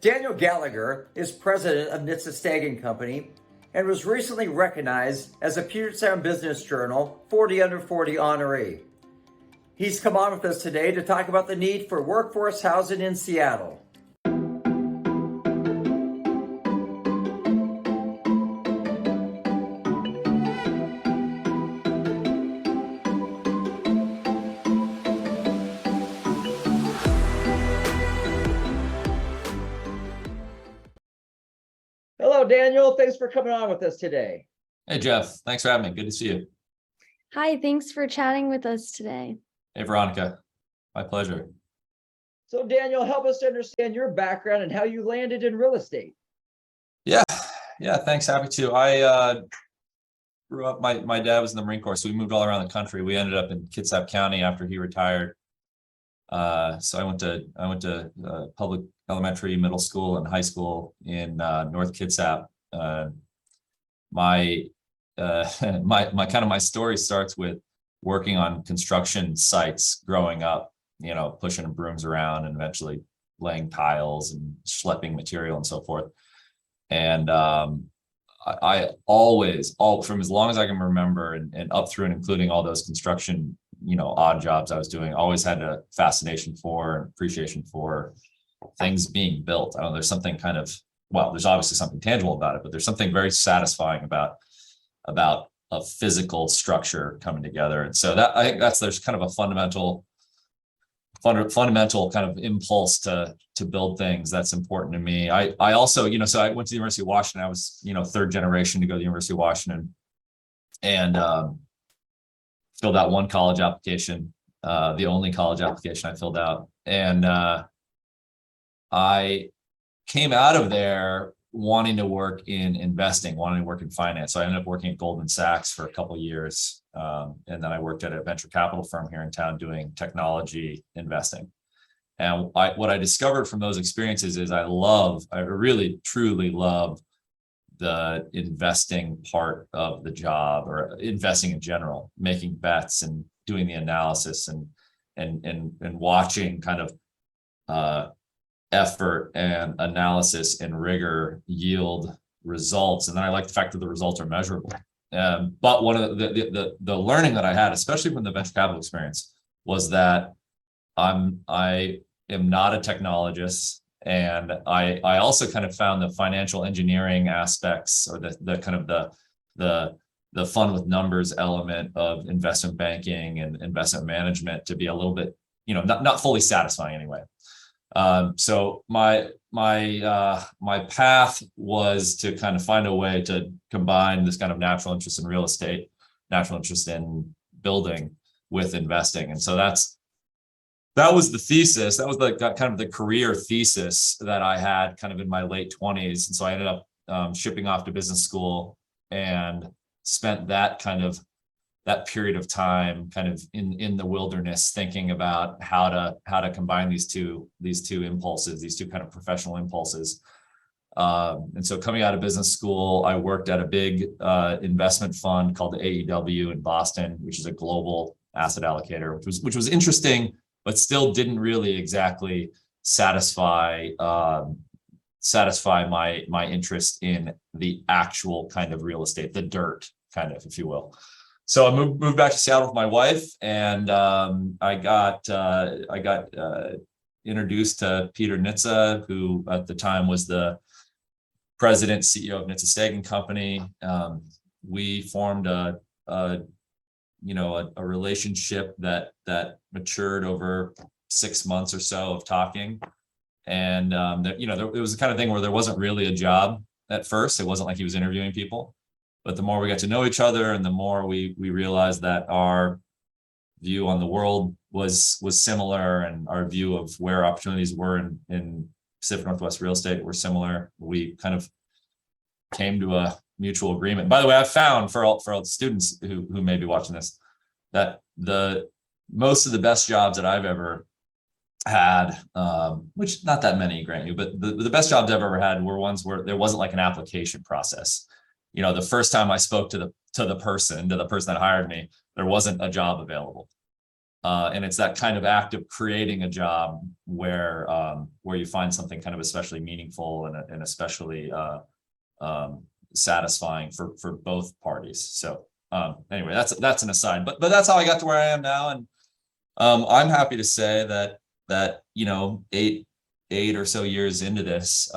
Daniel Gallagher is president of Nitze-Stagen Company and was recently recognized as a Puget Sound Business Journal 40 Under 40 honoree. He's come on with us today to talk about the need for workforce housing in Seattle. Hello, Daniel. Thanks for coming on with us today. Hey, Jeff. Thanks for having me. Good to see you. Hi, thanks for chatting with us today. Hey, Veronica. My pleasure. So, Daniel, help us to understand your background and how you landed in real estate. Yeah, thanks. Happy to. I grew up, my dad was in the Marine Corps, so we moved all around the country. We ended up in Kitsap County after he retired. So I went to public elementary, middle school, and high school in North Kitsap. My story starts with working on construction sites growing up, pushing brooms around and eventually laying tiles and schlepping material and so forth. And I always, from as long as I can remember and up through and including all those construction, odd jobs I was doing, always had a fascination for and appreciation for things being built. I don't know, there's something there's obviously something tangible about it, but there's something very satisfying about a physical structure coming together. And so that, I think there's kind of a fundamental kind of impulse to build things that's important to me. I also, so I went to the University of Washington. I was, third generation to go to the University of Washington, and filled out one college application, the only college application I filled out. And I came out of there wanting to work in investing, wanting to work in finance. So I ended up working at Goldman Sachs for a couple of years. And then I worked at a venture capital firm here in town doing technology investing. And what I discovered from those experiences is I really, truly love the investing part of the job, or investing in general, making bets and doing the analysis and watching kind of effort and analysis and rigor yield results. And then I like the fact that the results are measurable. But one of the learning that I had, especially from the venture capital experience, was that I am not a technologist. And I also kind of found the financial engineering aspects, or the fun with numbers element of investment banking and investment management to be a little bit, not fully satisfying anyway. So my path was to kind of find a way to combine this kind of natural interest in real estate, natural interest in building, with investing. And so that was the thesis. That was kind of the career thesis that I had kind of in my late 20s. And so I ended up shipping off to business school and spent that period of time kind of in the wilderness, thinking about how to combine these two impulses, these two kind of professional impulses. And so coming out of business school, I worked at a big investment fund called the AEW in Boston, which is a global asset allocator, which was interesting, but still didn't really exactly satisfy my interest in the actual kind of real estate, the dirt kind of, if you will. So I moved back to Seattle with my wife, and I got introduced to Peter Nitze, who at the time was the president, CEO of Nitze-Stagen Company. We formed a relationship that matured over 6 months or so of talking. And it was the kind of thing where there wasn't really a job at first. It wasn't like he was interviewing people. But the more we got to know each other, and the more we realized that our view on the world was similar, and our view of where opportunities were in Pacific Northwest real estate were similar, we kind of came to a mutual agreement. By the way, I've found for all students who may be watching this, that most of the best jobs that I've ever had, which not that many, grant you, but the best jobs I've ever had were ones where there wasn't like an application process. The first time I spoke to the person that hired me, there wasn't a job available. And it's that kind of act of creating a job where you find something kind of especially meaningful and especially satisfying for both parties. So anyway, that's an aside, but that's how I got to where I am now. And I'm happy to say that eight or so years into this,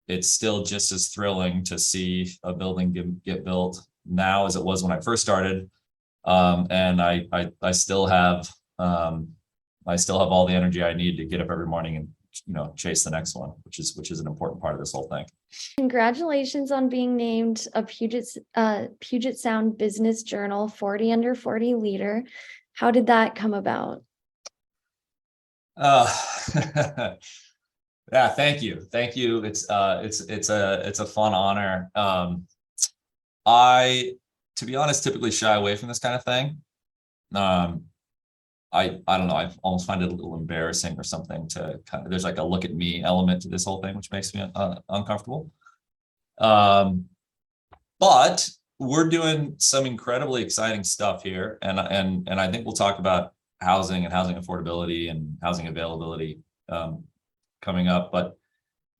it's still just as thrilling to see a building get built now as it was when I first started. And I still have all the energy I need to get up every morning and chase the next one, which is an important part of this whole thing. Congratulations on being named a Puget Sound Business Journal 40 under 40 leader. How did that come about? Yeah, thank you. It's a fun honor. I, to be honest, typically shy away from this kind of thing. I don't know. I almost find it a little embarrassing or something to kind of, there's like a look at me element to this whole thing, which makes me uncomfortable. But we're doing some incredibly exciting stuff here, and I think we'll talk about housing and housing affordability and housing availability coming up. But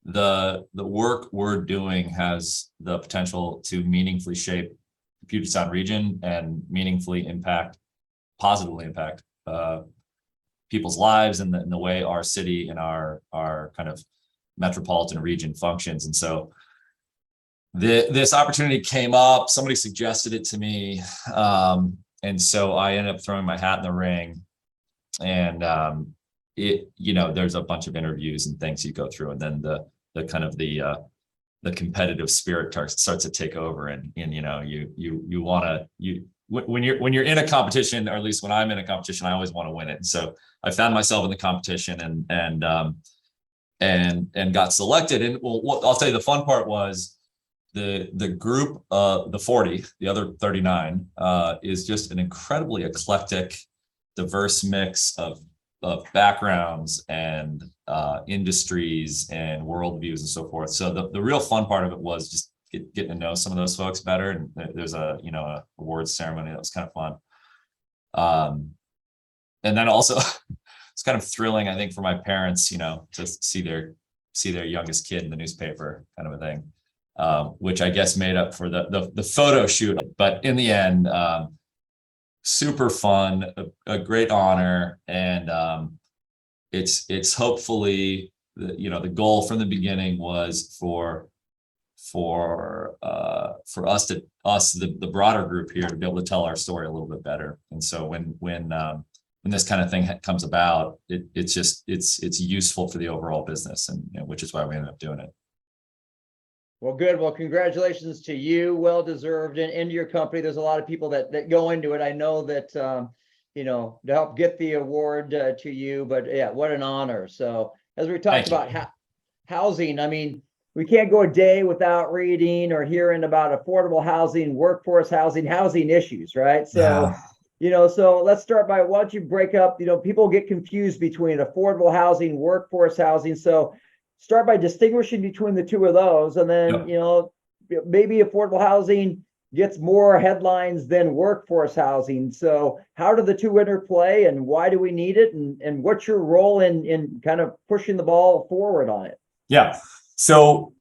the work we're doing has the potential to meaningfully shape the Puget Sound region and positively impact people's lives and the way our city and our kind of metropolitan region functions. And so this opportunity came up, somebody suggested it to me. And so I ended up throwing my hat in the ring, and there's a bunch of interviews and things you go through, and then the kind of the competitive spirit starts to take over, and you want to, when you're in a competition, or at least when I'm in a competition, I always want to win it. And so I found myself in the competition and got selected. And I'll tell you, the fun part was the group, the 40, the other 39, is just an incredibly eclectic, diverse mix of backgrounds and industries and worldviews and so forth. So the real fun part of it was just getting to know some of those folks better. And there's a awards ceremony that was kind of fun. And then also it's kind of thrilling, I think, for my parents, to see their youngest kid in the newspaper, kind of a thing, which I guess made up for the photo shoot. But in the end, super fun, a great honor, and it's hopefully the goal from the beginning was for us, the broader group here, to be able to tell our story a little bit better. And so when this kind of thing comes about, it's useful for the overall business, and which is why we ended up doing it. Well, good. Well, congratulations to you. Well deserved. And into your company, there's a lot of people that go into it. I know that, to help get the award to you, but yeah, what an honor. So as we talked about housing, I mean, we can't go a day without reading or hearing about affordable housing, workforce housing issues, right? So, so let's start by, why don't you break up, people get confused between affordable housing, workforce housing. So start by distinguishing between the two of those, and then maybe affordable housing gets more headlines than workforce housing. So how do the two interplay, and why do we need it, and what's your role in kind of pushing the ball forward on it? Yeah, so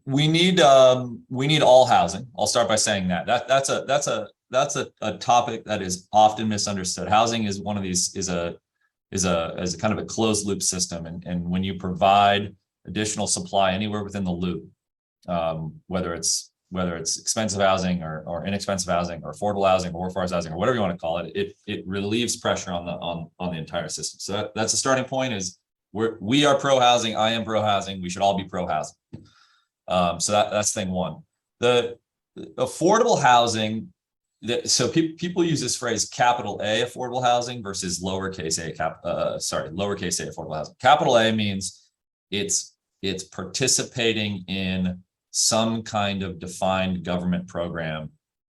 we need all housing. I'll start by saying that's a topic that is often misunderstood. Housing is one of these is a kind of a closed loop system, and when you provide additional supply anywhere within the loop, whether it's expensive housing or inexpensive housing or affordable housing or workforce housing or whatever you want to call it, it relieves pressure on the entire system. So that's a starting point. Is we are pro housing. I am pro housing. We should all be pro housing. So that's thing one. The affordable housing. So people use this phrase capital A affordable housing versus lowercase a affordable housing. Capital A means it's participating in some kind of defined government program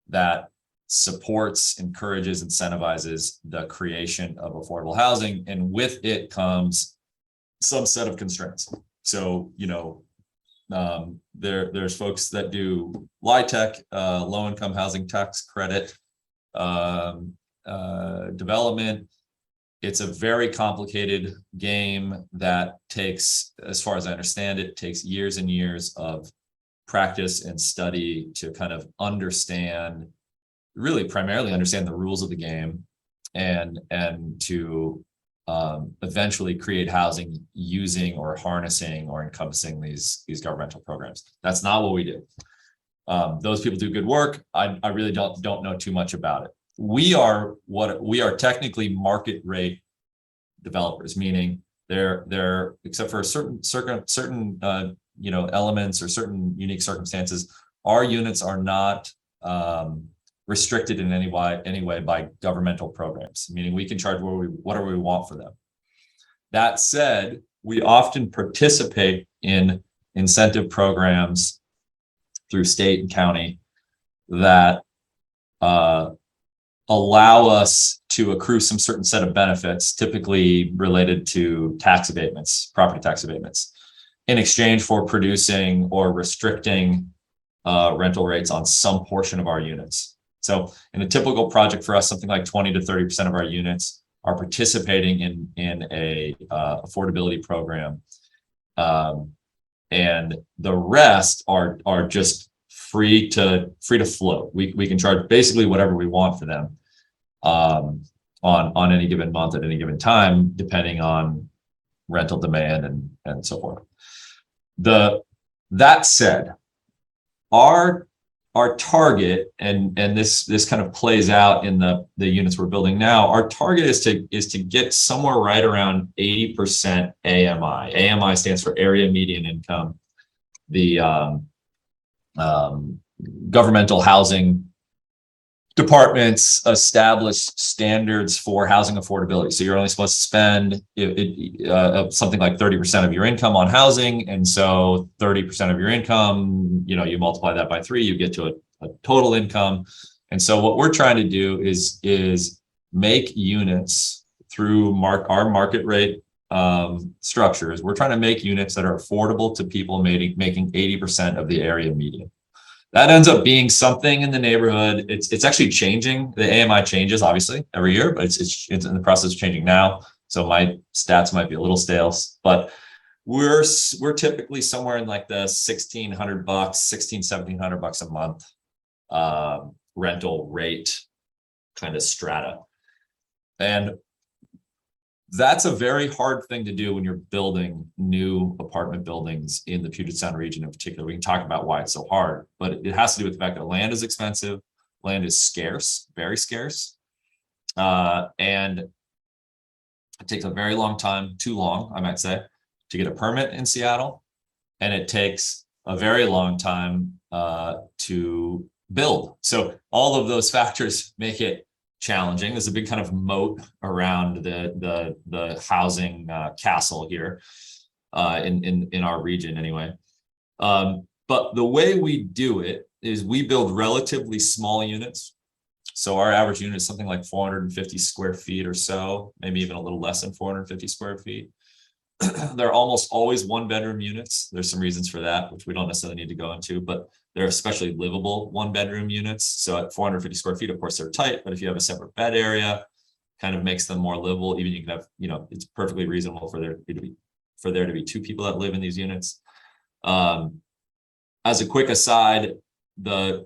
that supports, encourages, incentivizes the creation of affordable housing, and with it comes some set of constraints. So there's folks that do LIHTC, low income housing tax credit, development. It's a very complicated game that takes, as far as I understand it, takes years and years of practice and study to kind of understand, really primarily understand the rules of the game, and to eventually create housing using or harnessing or encompassing these governmental programs. That's not what we do. Those people do good work. I really don't know too much about it. We are technically market rate developers, meaning they're except for certain elements or certain unique circumstances, our units are not restricted in any way by governmental programs, meaning we can charge whatever we want for them. That said, we often participate in incentive programs through state and county that allow us to accrue some certain set of benefits, typically related to tax abatements, property tax abatements, in exchange for producing or restricting rental rates on some portion of our units. So in a typical project for us, something like 20 to 30% of our units are participating in a affordability program. And the rest are just free to float. We can charge basically whatever we want for them on any given month at any given time, depending on rental demand and so forth. That said, our target, and this kind of plays out in the units we're building now, our target is to get somewhere right around 80% AMI. AMI stands for area median income. The governmental housing departments establish standards for housing affordability. So you're only supposed to spend something like 30% of your income on housing. And so 30% of your income, you multiply that by 3, you get to a total income. And so what we're trying to do is make units through our market rate structures. We're trying to make units that are affordable to people making 80% of the area median. That ends up being something in the neighborhood. It's actually changing. The AMI changes obviously every year, but it's in the process of changing now. So my stats might be a little stale, but we're typically somewhere in like the $1,600, $1,700 a month rental rate kind of strata. And that's a very hard thing to do when you're building new apartment buildings in the Puget Sound region in particular. We can talk about why it's so hard, but it has to do with the fact that land is expensive, land is scarce, very scarce, and it takes a very long time, too long, I might say, to get a permit in Seattle, and it takes a very long time to build. So all of those factors make it challenging. There's a big kind of moat around the housing castle here in our region anyway. But the way we do it is we build relatively small units. So our average unit is something like 450 square feet or so, maybe even a little less than 450 square feet. They're almost always 1-bedroom units. There's some reasons for that, which we don't necessarily need to go into, but they're especially livable 1-bedroom units. So at 450 square feet, of course, they're tight, but if you have a separate bed area, kind of makes them more livable. Even you can have, it's perfectly reasonable for there to be 2 people that live in these units. As a quick aside,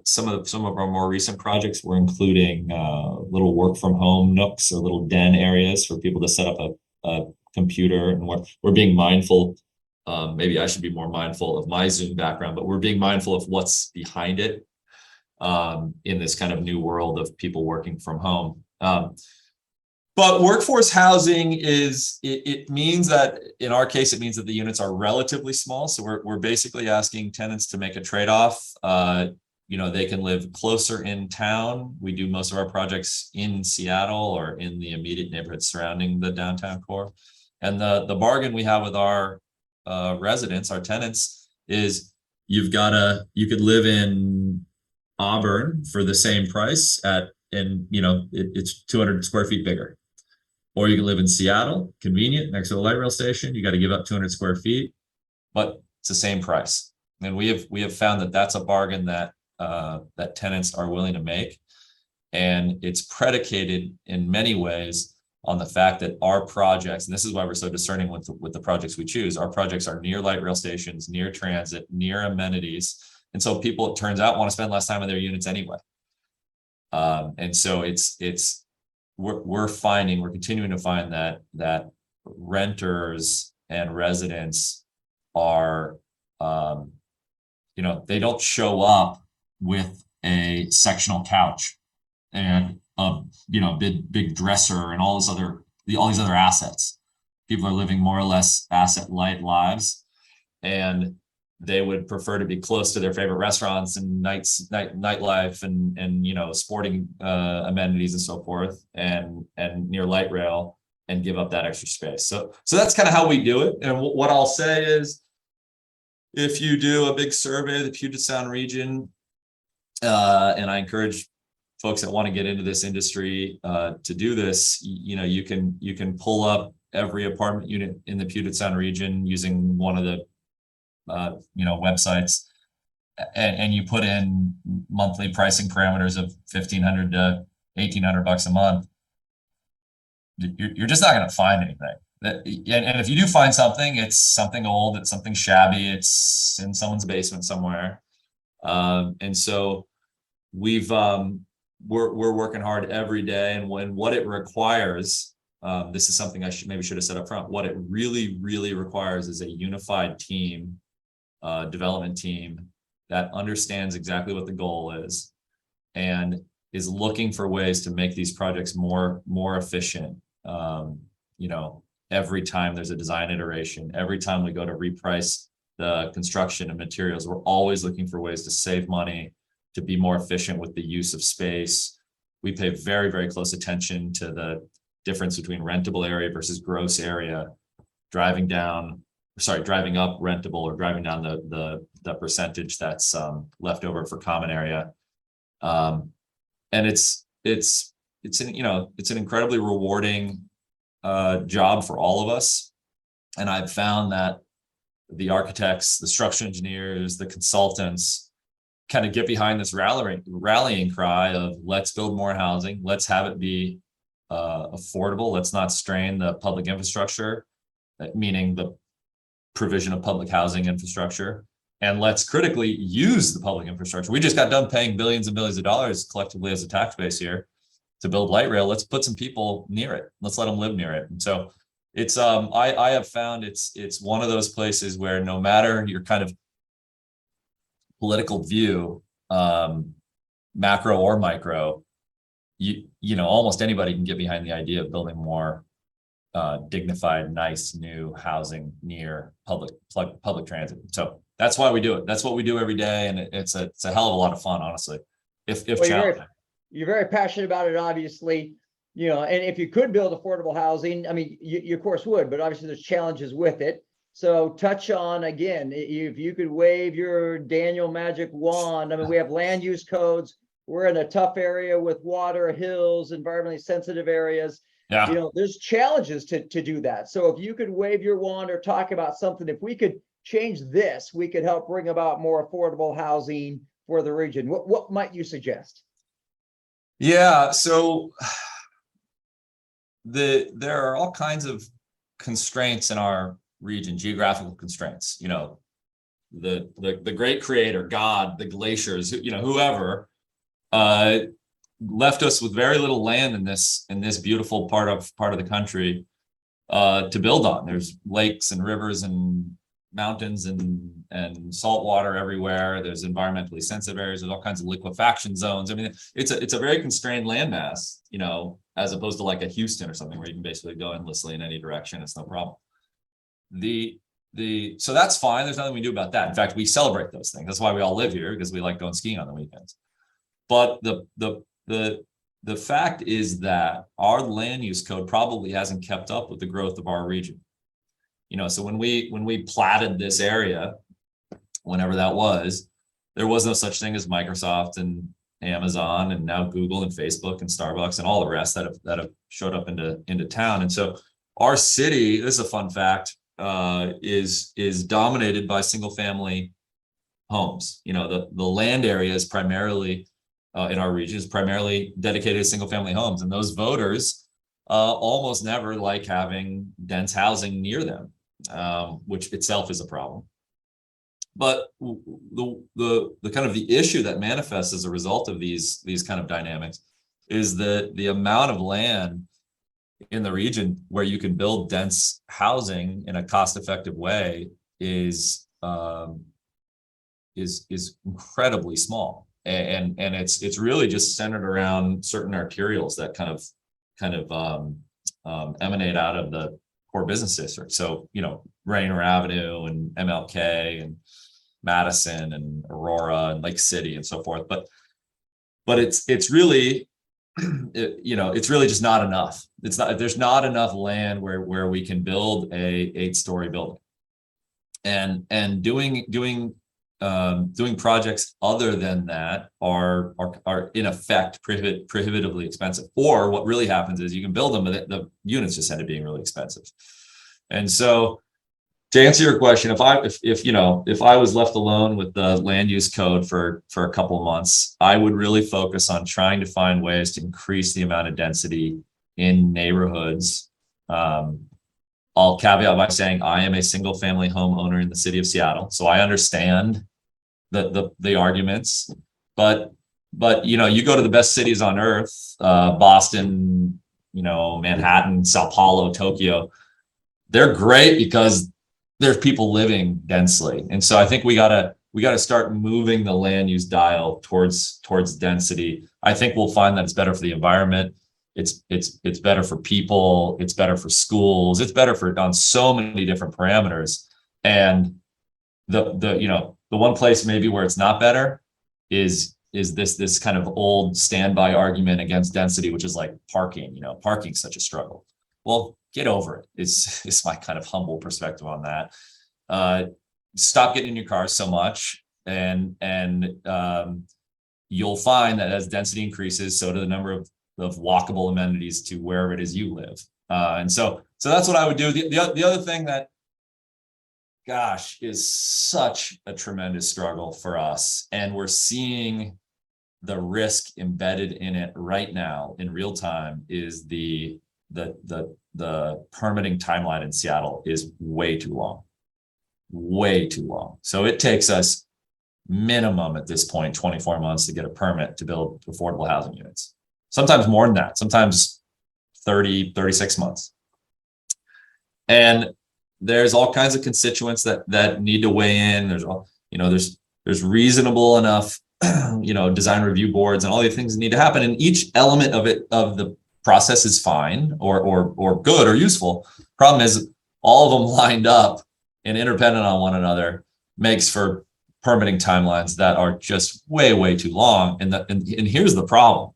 some of our more recent projects were including little work from home nooks or little den areas for people to set up a computer, and we're being mindful. Maybe I should be more mindful of my Zoom background, but we're being mindful of what's behind it in this kind of new world of people working from home. But workforce housing it means that in our case, it means that the units are relatively small. So we're basically asking tenants to make a trade-off. They can live closer in town. We do most of our projects in Seattle or in the immediate neighborhood surrounding the downtown core. And the bargain we have with our residents, our tenants, is you could live in Auburn for the same price it's 200 square feet bigger. Or you can live in Seattle, convenient, next to the light rail station. You got to give up 200 square feet, but it's the same price. And we have found that that's a bargain that tenants are willing to make. And it's predicated in many ways on the fact that our projects, and this is why we're so discerning with the projects we choose, our projects are near light rail stations, near transit, near amenities. And so people, it turns out, want to spend less time in their units anyway. And so we're continuing to find that renters and residents are, they don't show up with a sectional couch and big dresser and all these other assets. People are living more or less asset light lives, and they would prefer to be close to their favorite restaurants and nightlife and sporting amenities and so forth, and near light rail, and give up that extra space. So that's kind of how we do it. And what I'll say is, if you do a big survey of the Puget Sound region, and I encourage folks that want to get into this industry to do this, you can pull up every apartment unit in the Puget Sound region using one of the websites, and you put in monthly pricing parameters of $1,500 to $1,800 a month. You're just not going to find anything. And if you do find something, it's something old, it's something shabby, it's in someone's basement somewhere. And so we're working hard every day, and what it requires, this is something I should have said up front. What it really, really requires is a unified team, development team that understands exactly what the goal is and is looking for ways to make these projects more efficient. Every time there's a design iteration, every time we go to reprice the construction and materials, we're always looking for ways to save money, to be more efficient with the use of space. We pay very, very close attention to the difference between rentable area versus gross area, driving up rentable, or driving down the percentage that's left over for common area. And it's an incredibly rewarding job for all of us. And I've found that the architects, the structural engineers, the consultants kind of get behind this rallying cry of, let's build more housing, let's have it be affordable, let's not strain the public infrastructure, meaning the provision of public housing infrastructure, and let's critically use the public infrastructure. We just got done paying billions and billions of dollars collectively as a tax base here to build light rail. Let's put some people near it. Let's let them live near it. And so it's I have found it's one of those places where, no matter your kind of political view, macro or micro, almost anybody can get behind the idea of building more dignified, nice new housing near public transit. So that's why we do it. That's what we do every day, and it's a hell of a lot of fun, honestly. If challenging. You're very passionate about it, obviously. And if you could build affordable housing, I mean, you of course would, but obviously there's challenges with it. So touch on, again, if you could wave your Daniel magic wand. I mean, we have land use codes. We're in a tough area with water, hills, environmentally sensitive areas. Yeah. There's challenges to do that. So if you could wave your wand or talk about something, if we could change this, we could help bring about more affordable housing for the region. What might you suggest? Yeah, so there are all kinds of constraints in our region, geographical constraints. The great creator, God, the glaciers, whoever left us with very little land in this beautiful part of the country to build on. There's lakes and rivers and mountains and salt water everywhere. There's environmentally sensitive areas. There's all kinds of liquefaction zones. I mean, it's a very constrained landmass, as opposed to like a Houston or something where you can basically go endlessly in any direction. It's no problem. So that's fine. There's nothing we do about that. In fact, we celebrate those things. That's why we all live here, because we like going skiing on the weekends. But the fact is that our land use code probably hasn't kept up with the growth of our region. So when we platted this area, whenever that was, there was no such thing as Microsoft and Amazon and now Google and Facebook and Starbucks and all the rest that have showed up into town. And so our city, this is a fun fact, is dominated by single family homes. The land area is primarily in our region is primarily dedicated to single family homes, and those voters almost never like having dense housing near them, which itself is a problem. But the kind of the issue that manifests as a result of these kind of dynamics is that the amount of land in the region where you can build dense housing in a cost-effective way is incredibly small, and it's really just centered around certain arterials that kind of emanate out of the core business district. So Rainer Avenue and MLK and Madison and Aurora and Lake City and so forth, but it's really it's really just not enough. There's not enough land where we can build a 8-story building, and doing projects other than that are in effect prohibitively expensive. Or what really happens is you can build them, but the units just end up being really expensive. And so, to answer your question, if I was left alone with the land use code for a couple of months, I would really focus on trying to find ways to increase the amount of density in neighborhoods. I'll caveat by saying I am a single family homeowner in the city of Seattle, so I understand the arguments. But you go to the best cities on earth, Boston, Manhattan, Sao Paulo, Tokyo. They're great because there's people living densely, and so I think we gotta start moving the land use dial towards density. I think we'll find that it's better for the environment. It's better for people. It's better for schools. It's better on so many different parameters. And the one place maybe where it's not better is this kind of old standby argument against density, which is like parking. Parking's such a struggle. Well, get over it. Is my kind of humble perspective on that. Stop getting in your car so much, and you'll find that as density increases, so do the number of walkable amenities to wherever it is you live. And so that's what I would do. The other thing that, gosh, is such a tremendous struggle for us, and we're seeing the risk embedded in it right now in real time, is the permitting timeline in Seattle is way too long. So it takes us minimum at this point 24 months to get a permit to build affordable housing units. Sometimes more than that, sometimes 36 months. And there's all kinds of constituents that need to weigh in. There's reasonable enough design review boards and all these things that need to happen, and each element of the process is fine or good or useful. Problem is, all of them lined up and interdependent on one another makes for permitting timelines that are just way too long. And here's the problem.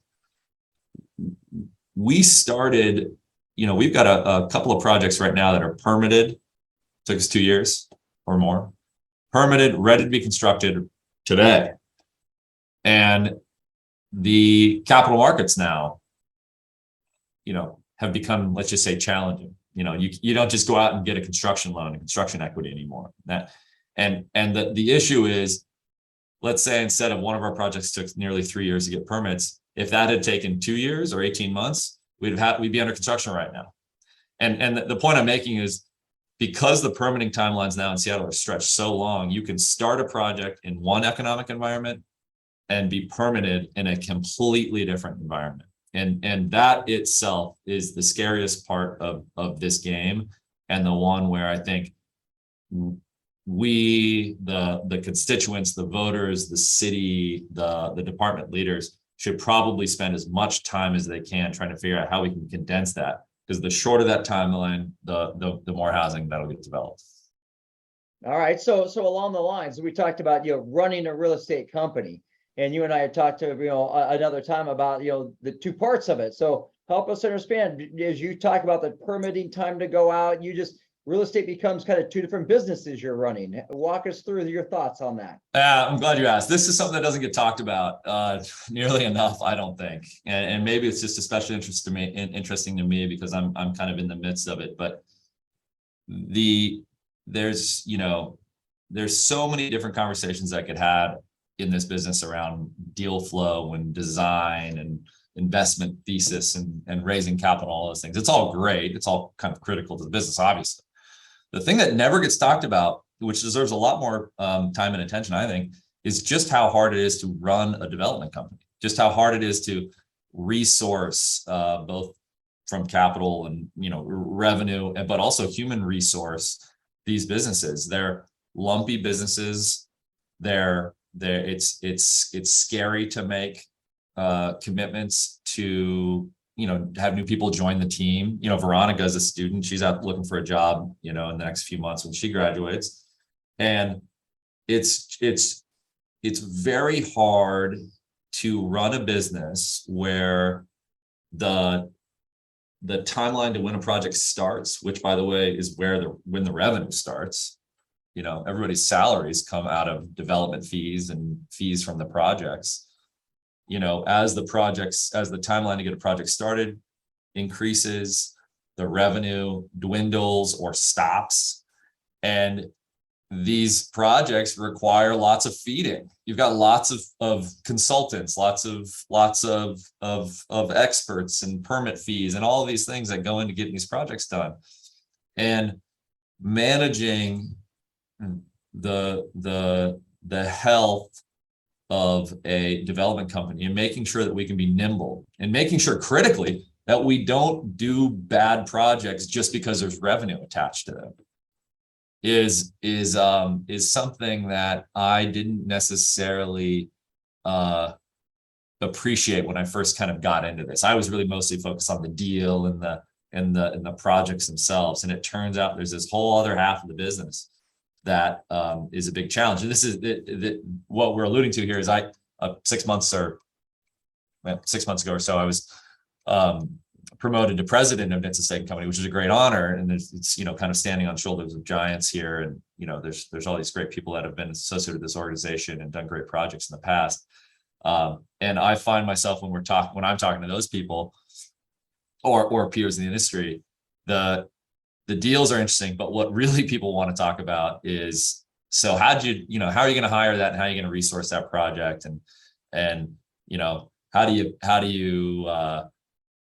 We started, we've got a couple of projects right now that are permitted. Took us 2 years or more. Permitted, ready to be constructed today. And the capital markets now have become, let's just say, challenging. You don't just go out and get a construction loan and construction equity anymore. And the issue is, let's say instead of one of our projects took nearly 3 years to get permits, if that had taken 2 years or 18 months, we'd be under construction right now. And the point I'm making is, because the permitting timelines now in Seattle are stretched so long, you can start a project in one economic environment and be permitted in a completely different environment. And that itself is the scariest part of this game, and the one where I think we, the constituents, the voters, the city, the department leaders should probably spend as much time as they can trying to figure out how we can condense that, because the shorter that timeline, the more housing that'll get developed. All right. So along the lines, we talked about, running a real estate company, and you and I had talked to, another time about, the two parts of it. So help us understand, as you talk about the permitting time to go out, real estate becomes kind of two different businesses you're running. Walk us through your thoughts on that. I'm glad you asked. This is something that doesn't get talked about nearly enough, I don't think. And maybe it's just especially interesting to me because I'm kind of in the midst of it. But there's so many different conversations that could have in this business around deal flow and design and investment thesis and raising capital, all those things. It's all great. It's all kind of critical to the business, obviously. The thing that never gets talked about, which deserves a lot more time and attention, I think, is just how hard it is to run a development company, just how hard it is to resource both from capital and revenue, but also human resource these businesses. They're lumpy businesses. It's scary to make commitments to have new people join the team. Veronica is a student. She's out looking for a job, in the next few months when she graduates. And it's very hard to run a business where the timeline to when a project starts, which by the way is when the revenue starts. Everybody's salaries come out of development fees and fees from the projects. As the timeline to get a project started increases, the revenue dwindles or stops. And these projects require lots of feeding. You've got lots of consultants, lots of experts and permit fees and all of these things that go into getting these projects done. And managing the health of a development company and making sure that we can be nimble and making sure critically that we don't do bad projects just because there's revenue attached to them is something that I didn't necessarily appreciate when I first kind of got into this. I was really mostly focused on the deal and the projects themselves, and it turns out there's this whole other half of the business that is a big challenge. And this is what we're alluding to here is 6 months ago or so, I was promoted to president of Nitze-Stagen company, which is a great honor. And it's kind of standing on shoulders of giants here. And there's all these great people that have been associated with this organization and done great projects in the past. And I find myself when I'm talking to those people or peers in the industry, the deals are interesting, but what really people want to talk about is, so how are you going to hire that, and how are you going to resource that project, and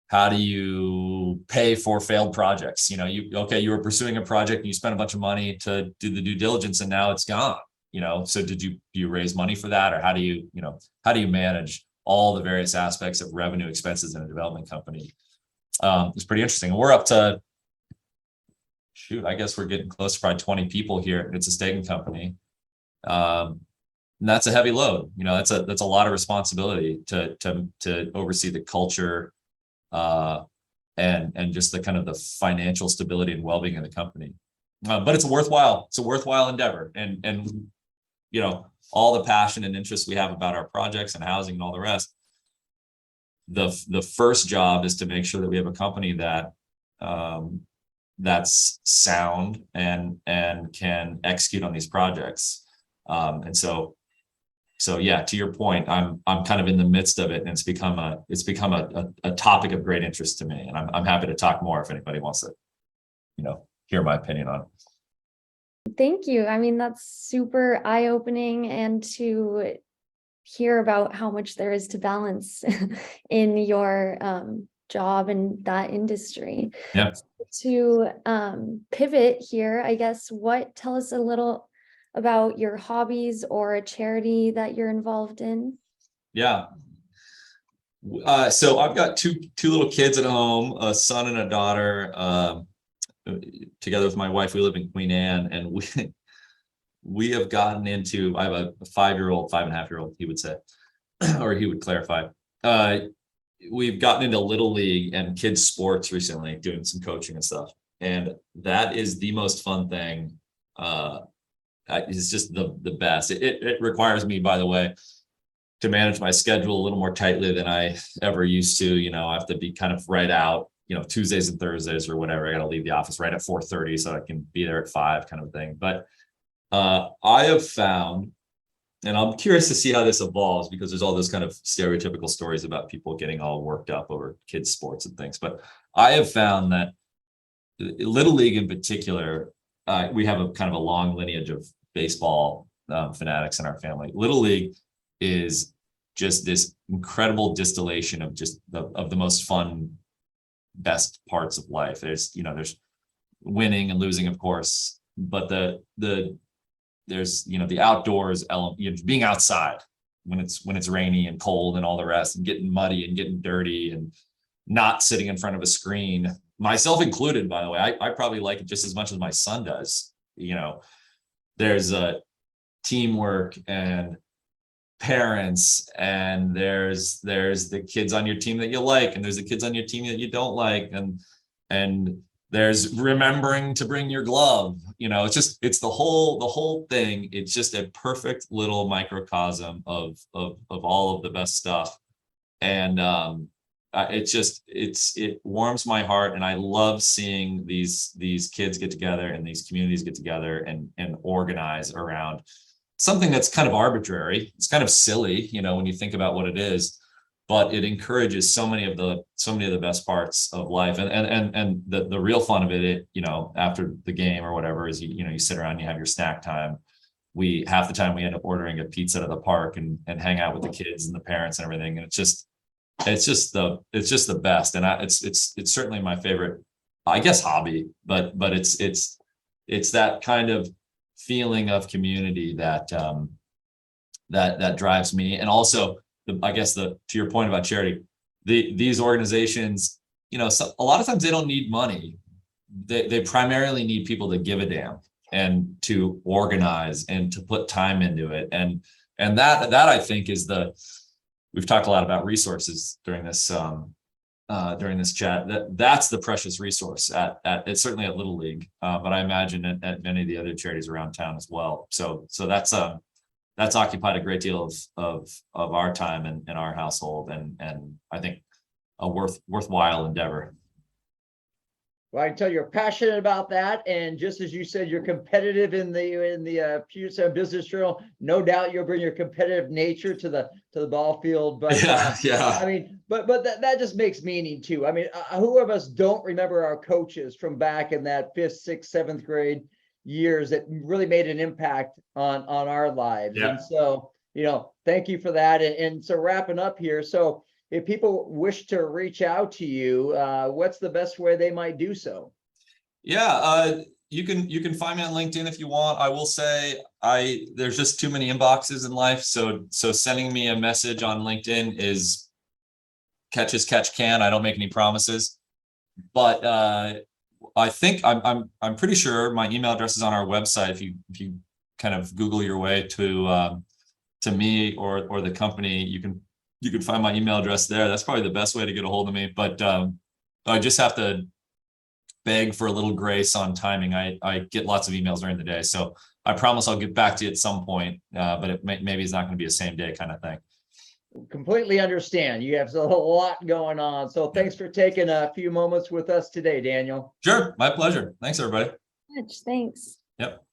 how do you pay for failed projects? You were pursuing a project and you spent a bunch of money to do the due diligence and now it's gone. So do you raise money for that, or how do you manage all the various aspects of revenue, expenses in a development company? It's pretty interesting. And we're up to, I guess we're getting close to probably 20 people here at Nitze-Stagen company. And that's a heavy load. That's a lot of responsibility to oversee the culture and just the kind of the financial stability and well-being of the company. But it's a worthwhile endeavor. And all the passion and interest we have about our projects and housing and all the rest. The first job is to make sure that we have a company that that's sound and can execute on these projects. And so yeah, to your point, I'm kind of in the midst of it, and it's become a topic of great interest to me. And I'm happy to talk more if anybody wants to, hear my opinion on it. Thank you. I mean, that's super eye-opening, and to hear about how much there is to balance in your job and that industry. Yeah. To pivot here, I guess, tell us a little about your hobbies or a charity that you're involved in. Yeah. So I've got two little kids at home, a son and a daughter. Together with my wife, we live in Queen Anne, and we have gotten into, I have a 5.5-year-old, he would say, or he would clarify. We've gotten into Little League and kids sports recently, doing some coaching and stuff. And that is the most fun thing. It's just the best. It requires me, by the way, to manage my schedule a little more tightly than I ever used to. I have to be kind of right out, Tuesdays and Thursdays or whatever. I got to leave the office right at 4:30 so I can be there at 5 kind of thing. But I have found, and I'm curious to see how this evolves, because there's all those kind of stereotypical stories about people getting all worked up over kids' sports and things. But I have found that Little League in particular, we have a kind of a long lineage of baseball fanatics in our family. Little League is just this incredible distillation of just the most fun, best parts of life. There's winning and losing, of course, but there's the outdoors element, being outside when it's rainy and cold and all the rest, and getting muddy and getting dirty and not sitting in front of a screen, myself included, by the way. I probably like it just as much as my son does. There's a teamwork and parents, and there's the kids on your team that you like, and there's the kids on your team that you don't like, and there's remembering to bring your glove. It's the whole thing. It's just a perfect little microcosm of all of the best stuff. And it warms my heart, and I love seeing these kids get together and these communities get together and organize around something that's kind of arbitrary. It's kind of silly, when you think about what it is, but it encourages so many of the best parts of life. And the real fun of it, after the game or whatever, is you sit around, you have your snack time. Half the time we end up ordering a pizza at the park and hang out with the kids and the parents and everything. And it's just the best. And it's certainly my favorite, I guess, hobby, but it's that kind of feeling of community that drives me. And also, to your point about charity, these organizations, a lot of times they don't need money. They primarily need people to give a damn and to organize and to put time into it. And that I think is we've talked a lot about resources during this chat. That's the precious resource it's certainly at Little League, but I imagine at many of the other charities around town as well. So that's occupied a great deal of our time in our household, and I think a worthwhile endeavor. Well, I can tell you're passionate about that, and just as you said, you're competitive in the Puget Sound Business Journal. No doubt you'll bring your competitive nature to the ball field. But yeah. I mean, but that just makes meaning too. I mean, who of us don't remember our coaches from back in that 5th, 6th, 7th grade years that really made an impact on our lives? Yeah. And so, thank you for that. And so wrapping up here, so if people wish to reach out to you, what's the best way they might do so? Yeah, you can find me on LinkedIn if you want. I will say there's just too many inboxes in life, so sending me a message on LinkedIn is catch as catch can. I don't make any promises, but I think I'm pretty sure my email address is on our website. If you kind of Google your way to me or the company, you can find my email address there. That's probably the best way to get a hold of me. But I just have to beg for a little grace on timing. I get lots of emails during the day, so I promise I'll get back to you at some point. But maybe it's not going to be a same day kind of thing. Completely understand. You have a lot going on. So thanks for taking a few moments with us today, Daniel. Sure, my pleasure. Thanks, everybody. Thanks. Yep.